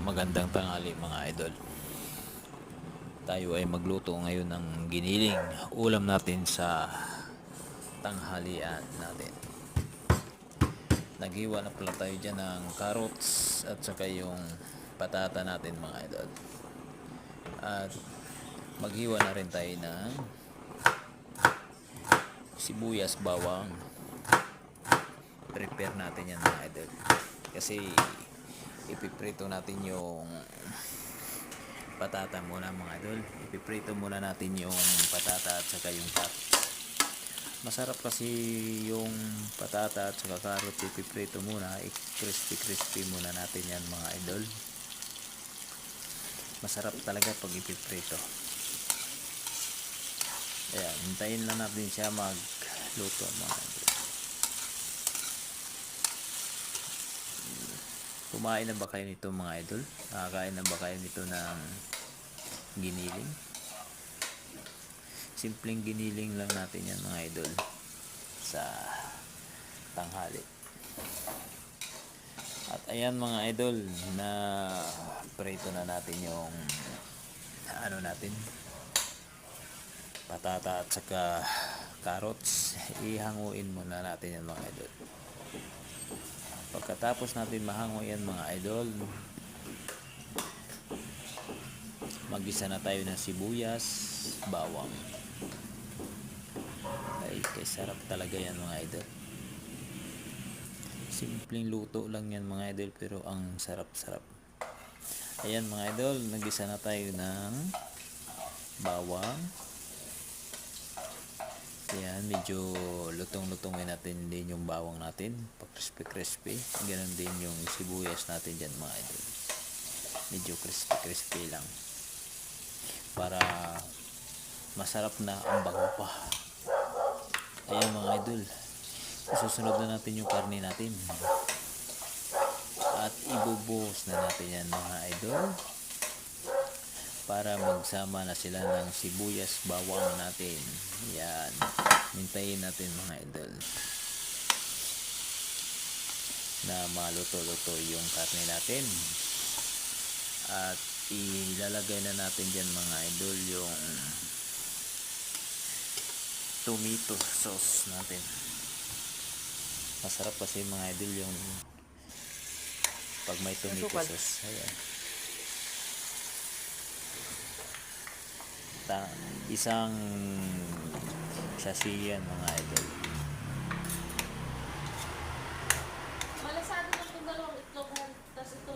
Magandang tanghali mga idol. Tayo ay magluto ngayon ng giniling. Ulam natin sa tanghalian natin. Naghiwa na pala tayo dyan ng carrots at saka yung patata natin mga idol. At maghiwa na rin tayo ng sibuyas, bawang. Prepare natin yan mga idol. Kasi ipiprito natin yung patata muna mga idol. Ipiprito muna natin yung patata at saka yung carrots. Masarap kasi yung patata at saka carrots ipiprito muna. Crispy muna natin yan mga idol. Masarap talaga pag ipiprito. Ayan, hintayin lang natin siya magluto mga idol. Kumain na ba kayo nito mga idol? Nakakain na ba kayo nito ng giniling? Simpleng giniling lang natin yan mga idol sa tanghali. At ayan mga idol, na prito na natin yung natin, patata at saka carrots. Ihanguin muna natin yan mga idol. Pagkatapos natin mahango yan mga idol, magisa na tayo ng sibuyas, bawang. Ay, kay sarap talaga yan mga idol. Simpleng luto lang yan mga idol, pero ang sarap-sarap. Ayan mga idol, nagisa na tayo ng bawang. Ayan, medyo lutong-lutongin natin din yung bawang natin, pag crispy. Ganun din yung sibuyas natin dyan mga idol. Medyo crispy lang, para masarap na ang bango pa. Ayan mga idol, susunod na natin yung karne natin. At ibubuhos na natin yan mga idol, para magsama na sila ng sibuyas, bawang natin. Yan, hintayin natin mga idol na maluto-luto yung karne natin. At ilalagay na natin dyan mga idol yung tomato sauce natin. Masarap kasi mga idol yung pag may tomato sauce. Ayan, isang sachet yan mga idol.